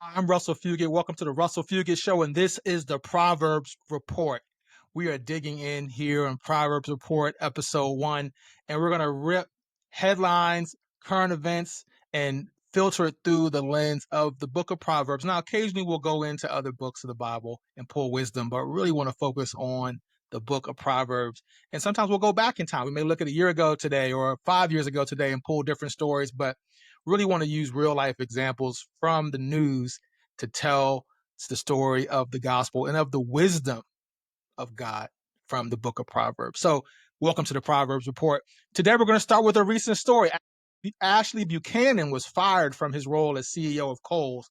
I'm Russell Fugett. Welcome to the Russell Fugett Show, and this is the Proverbs Report. We are digging in here on Proverbs Report, episode 1, and we're going to rip headlines, current events, and filter it through the lens of the Book of Proverbs. Now, occasionally we'll go into other books of the Bible and pull wisdom, but really want to focus on the Book of Proverbs. And sometimes we'll go back in time. We may look at a year ago today or 5 years ago today and pull different stories, but really want to use real life examples from the news to tell the story of the gospel and of the wisdom of God from the book of Proverbs. So, welcome to the Proverbs Report. Today, we're going to start with a recent story. Ashley Buchanan was fired from his role as CEO of Kohl's.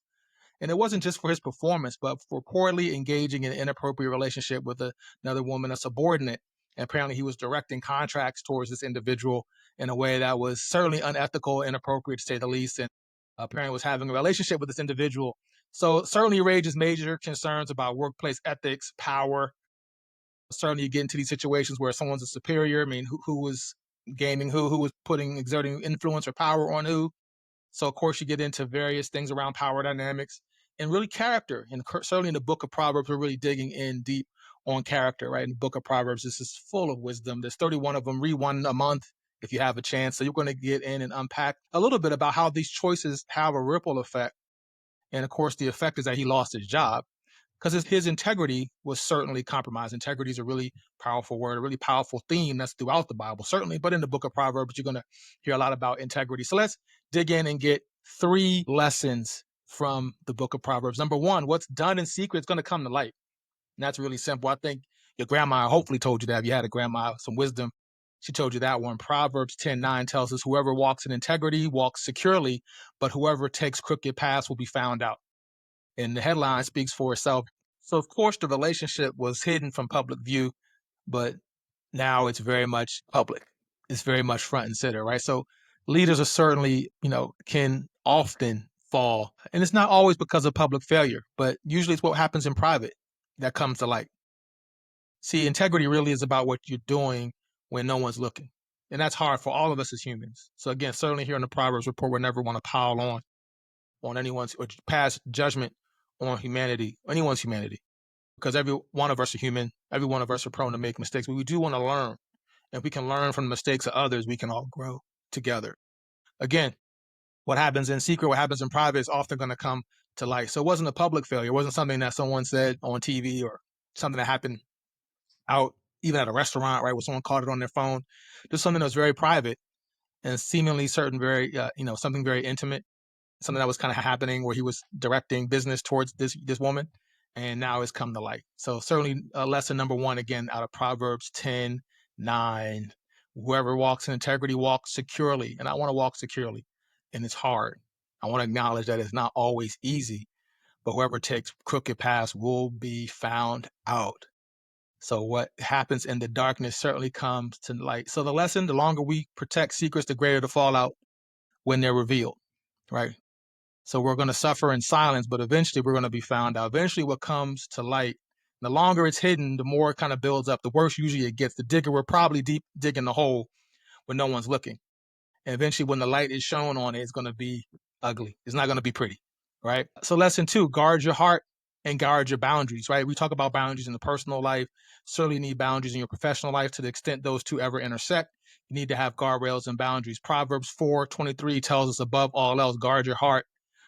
And it wasn't just for his performance, but for poorly engaging in an inappropriate relationship with another woman, a subordinate. And apparently, he was directing contracts towards this individual in a way that was certainly unethical, inappropriate to say the least. And apparently, was having a relationship with this individual. So, certainly raises major concerns about workplace ethics, power. Certainly, you get into these situations where someone's a superior. I mean, who was gaming who was exerting influence or power on who. So, of course, you get into various things around power dynamics and really character. And certainly in the book of Proverbs, we're really digging in deep on character, right? In the book of Proverbs, this is full of wisdom. There's 31 of them. Read one a month if you have a chance. So you're going to get in and unpack a little bit about how these choices have a ripple effect. And of course, the effect is that he lost his job because his integrity was certainly compromised. Integrity is a really powerful word, a really powerful theme that's throughout the Bible, certainly. But in the book of Proverbs, you're going to hear a lot about integrity. So let's dig in and get 3 lessons from the book of Proverbs. Number 1, what's done in secret is going to come to light. And that's really simple. I think your grandma hopefully told you that. If you had a grandma, some wisdom, she told you that one. Proverbs 10:9 tells us, whoever walks in integrity walks securely, but whoever takes crooked paths will be found out. And the headline speaks for itself. So, of course, the relationship was hidden from public view, but now it's very much public. It's very much front and center, right? So, leaders are certainly, can often fall. And it's not always because of public failure, but usually it's what happens in private that comes to light. See, integrity really is about what you're doing when no one's looking. And that's hard for all of us as humans. So, again, certainly here in the Proverbs Report, we never want to pile on anyone's or pass judgment on humanity, anyone's humanity, because every one of us are human. Every one of us are prone to make mistakes, but we do want to learn. And if we can learn from the mistakes of others, we can all grow together. Again, what happens in secret, what happens in private is often going to come to light. So it wasn't a public failure. It wasn't something that someone said on TV or something that happened out, even at a restaurant, right, where someone caught it on their phone. Just something that was very private and seemingly something very intimate, something that was kind of happening where he was directing business towards this woman, and now it's come to light. So certainly lesson number 1, again, out of Proverbs 10:9, whoever walks in integrity walks securely. And I want to walk securely, and it's hard. I want to acknowledge that it's not always easy, but whoever takes crooked paths will be found out. So what happens in the darkness certainly comes to light. So the lesson, the longer we protect secrets, the greater the fallout when they're revealed, right? So we're going to suffer in silence, but eventually we're going to be found out. Eventually what comes to light, the longer it's hidden, the more it kind of builds up. The worse usually it gets. The digger we're probably deep digging the hole when no one's looking. And eventually when the light is shown on it, it's going to be ugly. It's not going to be pretty, right? So lesson 2, guard your heart and guard your boundaries, right? We talk about boundaries in the personal life. Certainly need boundaries in your professional life. To the extent those two ever intersect, you need to have guardrails and boundaries. Proverbs 4:23 tells us, above all else, guard your heart,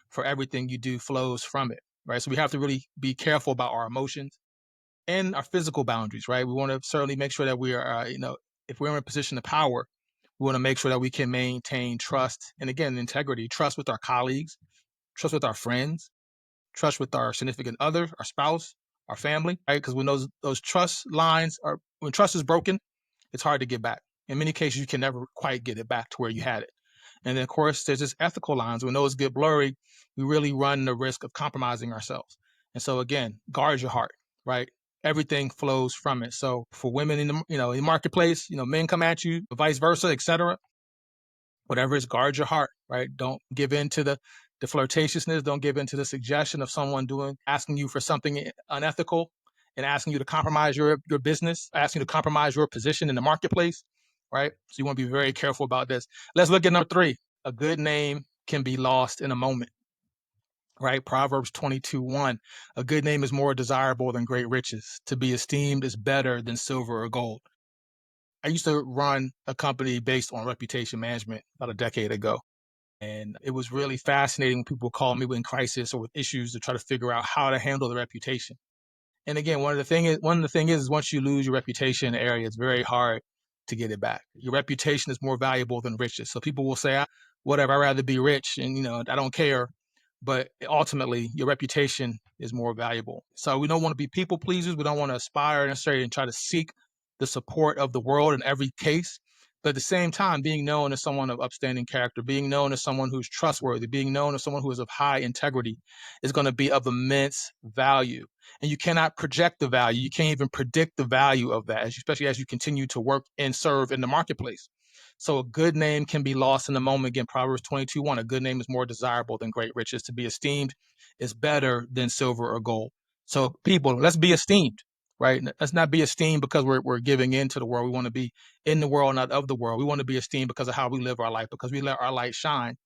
for everything you do flows from it, right? So we have to really be careful about our emotions and our physical boundaries, right? We want to certainly make sure that we are, if we're in a position of power, we want to make sure that we can maintain trust and, again, integrity, trust with our colleagues, trust with our friends, trust with our significant other, our spouse, our family, right? Because when those trust lines when trust is broken, it's hard to get back. In many cases, you can never quite get it back to where you had it. And then, of course, there's just ethical lines. When those get blurry, we really run the risk of compromising ourselves. And so, again, guard your heart, right? Everything flows from it. So for women in the marketplace, men come at you, vice versa, etc. Whatever is, guard your heart, right? Don't give in to the flirtatiousness. Don't give in to the suggestion of someone asking you for something unethical and asking you to compromise your business, asking you to compromise your position in the marketplace, right? So you want to be very careful about this. Let's look at number 3. A good name can be lost in a moment. right? Proverbs 22:1. A good name is more desirable than great riches. To be esteemed is better than silver or gold. I used to run a company based on reputation management about a decade ago. And it was really fascinating when people call me in crisis or with issues to try to figure out how to handle the reputation. And again, one of the thing is once you lose your reputation in an area, it's very hard to get it back. Your reputation is more valuable than riches. So people will say, whatever, I'd rather be rich and I don't care. But ultimately, your reputation is more valuable. So we don't want to be people pleasers. We don't want to aspire necessarily and try to seek the support of the world in every case. But at the same time, being known as someone of upstanding character, being known as someone who's trustworthy, being known as someone who is of high integrity is going to be of immense value. And you cannot project the value. You can't even predict the value of that, especially as you continue to work and serve in the marketplace. So a good name can be lost in the moment. Again, Proverbs 22:1, a good name is more desirable than great riches. To be esteemed is better than silver or gold. So people, let's be esteemed, right? Let's not be esteemed because we're giving into the world. We want to be in the world, not of the world. We want to be esteemed because of how we live our life, because we let our light shine.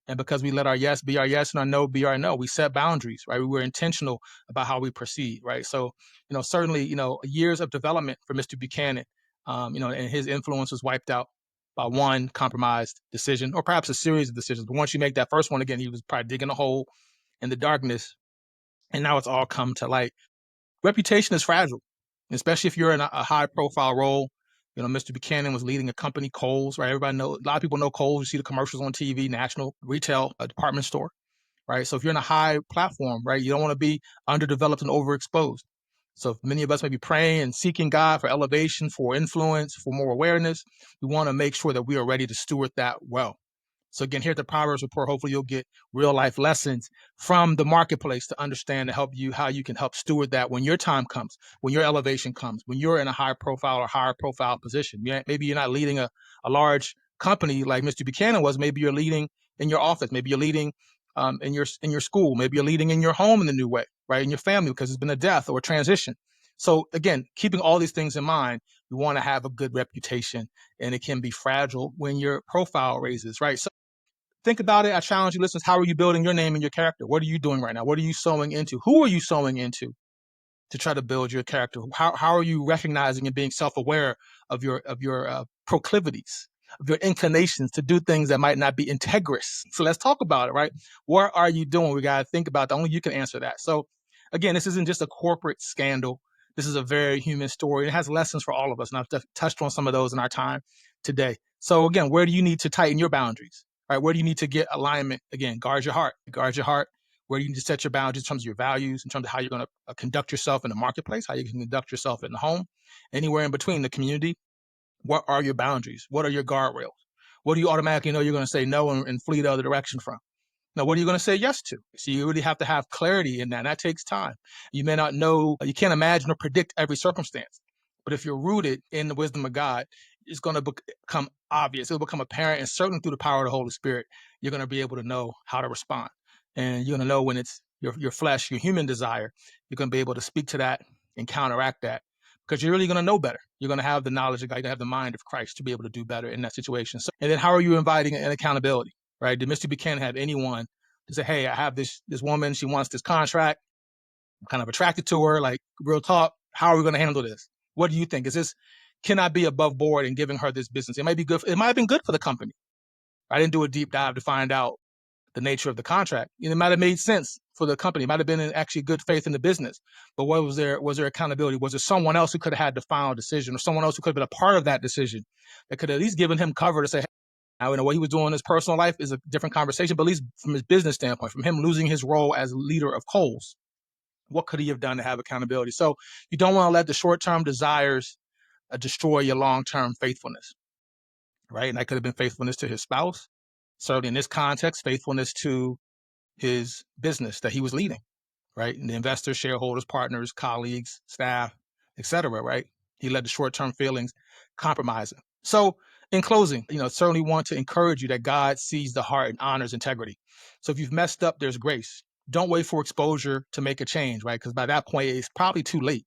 And because we let our yes be our yes and our no be our no, we set boundaries, right? We were intentional about how we proceed, right? So, certainly, years of development for Mr. Buchanan, and his influence was wiped out by one compromised decision or perhaps a series of decisions. But once you make that first one again, he was probably digging a hole in the darkness. And now it's all come to light. Reputation is fragile, especially if you're in a high profile role. Mr. Buchanan was leading a company, Kohl's, right? Everybody know, a lot of people know Kohl's. You see the commercials on TV, national retail, a department store, right? So if you're in a high platform, right, you don't want to be underdeveloped and overexposed. So many of us may be praying and seeking God for elevation, for influence, for more awareness. We want to make sure that we are ready to steward that well. So again, here at the Proverbs Report, hopefully you'll get real life lessons from the marketplace to understand and help you how you can help steward that when your time comes, when your elevation comes, when you're in a high profile or higher profile position. Maybe you're not leading a large company like Mr. Buchanan was. Maybe you're leading in your office. Maybe you're leading in your school. Maybe you're leading in your home in a new way, right? In your family because it's been a death or a transition. So again, keeping all these things in mind, you want to have a good reputation, and it can be fragile when your profile raises, right? So think about it. I challenge you, listeners. How are you building your name and your character? What are you doing right now? What are you sowing into? Who are you sowing into to try to build your character? How are you recognizing and being self-aware of your proclivities, of your inclinations to do things that might not be integrous? So let's talk about it, right? What are you doing? We got to think about that. Only you can answer that. So again, this isn't just a corporate scandal. This is a very human story. It has lessons for all of us. And I've touched on some of those in our time today. So again, where do you need to tighten your boundaries? Right? Where do you need to get alignment? Again, guard your heart. Guard your heart. Where you need to set your boundaries in terms of your values, in terms of how you're going to conduct yourself in the marketplace, how you can conduct yourself in the home, anywhere in between the community. What are your boundaries? What are your guardrails? What do you automatically know you're going to say no and flee the other direction from? Now, what are you going to say yes to? So you really have to have clarity in that. And that takes time. You may not know, you can't imagine or predict every circumstance. But if you're rooted in the wisdom of God, it's going to become obvious. It'll become apparent. And certainly through the power of the Holy Spirit, you're going to be able to know how to respond. And you're going to know when it's your flesh, your human desire, you're going to be able to speak to that and counteract that because you're really going to know better. You're going to have the knowledge of God. You're going to have the mind of Christ to be able to do better in that situation. So, and then how are you inviting an accountability? Right? Did Mr. Buchanan have anyone to say, hey, I have this woman, she wants this contract. I'm kind of attracted to her, like real talk. How are we going to handle this? What do you think? Can I be above board in giving her this business? It might be good. It might have been good for the company. I didn't do a deep dive to find out the nature of the contract. It might have made sense for the company. It might have been actually good faith in the business. But what was there? Was there accountability? Was there someone else who could have had the final decision or someone else who could have been a part of that decision that could have at least given him cover to say, now, what he was doing in his personal life is a different conversation, but at least from his business standpoint, from him losing his role as leader of Kohl's, what could he have done to have accountability? So you don't want to let the short-term desires destroy your long-term faithfulness, right? And that could have been faithfulness to his spouse. Certainly in this context, faithfulness to his business that he was leading, right? And the investors, shareholders, partners, colleagues, staff, etc. Right? He let the short-term feelings compromise him. So in closing, certainly want to encourage you that God sees the heart and honors integrity. So if you've messed up, there's grace. Don't wait for exposure to make a change, right? Because by that point, it's probably too late.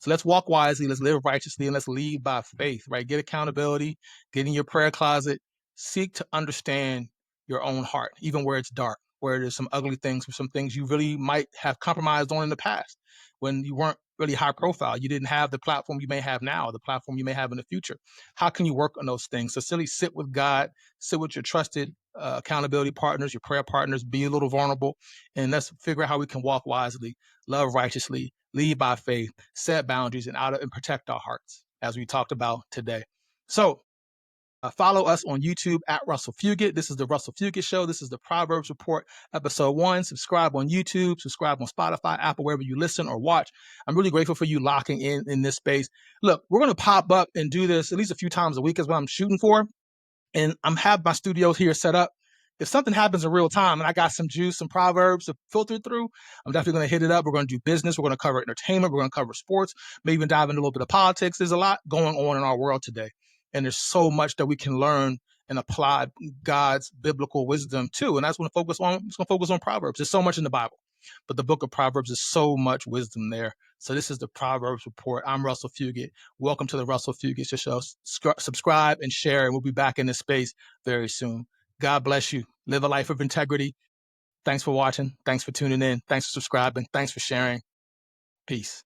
So let's walk wisely, let's live righteously, and let's lead by faith, right? Get accountability, get in your prayer closet, seek to understand your own heart, even where it's dark. where there's some ugly things, some things you really might have compromised on in the past when you weren't really high profile. You didn't have the platform you may have now, the platform you may have in the future. How can you work on those things? So simply sit with God, sit with your trusted accountability partners, your prayer partners, be a little vulnerable, and let's figure out how we can walk wisely, love righteously, lead by faith, set boundaries, and protect our hearts, as we talked about today. So follow us on YouTube at Russell Fugett. This is the Russell Fugett Show. This is the Proverbs Report, episode 1. Subscribe on YouTube, subscribe on Spotify, Apple, wherever you listen or watch. I'm really grateful for you locking in this space. Look, we're going to pop up and do this at least a few times a week is what I'm shooting for. And I'm have my studios here set up. If something happens in real time and I got some juice, some proverbs to filter through, I'm definitely going to hit it up. We're going to do business. We're going to cover entertainment. We're going to cover sports, maybe even dive into a little bit of politics. There's a lot going on in our world today. And there's so much that we can learn and apply God's biblical wisdom to. And that's what we're going to focus on Proverbs. There's so much in the Bible, but the book of Proverbs is so much wisdom there. So this is the Proverbs Report. I'm Russell Fugett. Welcome to the Russell Fugett Show. Subscribe and share, and we'll be back in this space very soon. God bless you. Live a life of integrity. Thanks for watching. Thanks for tuning in. Thanks for subscribing. Thanks for sharing. Peace.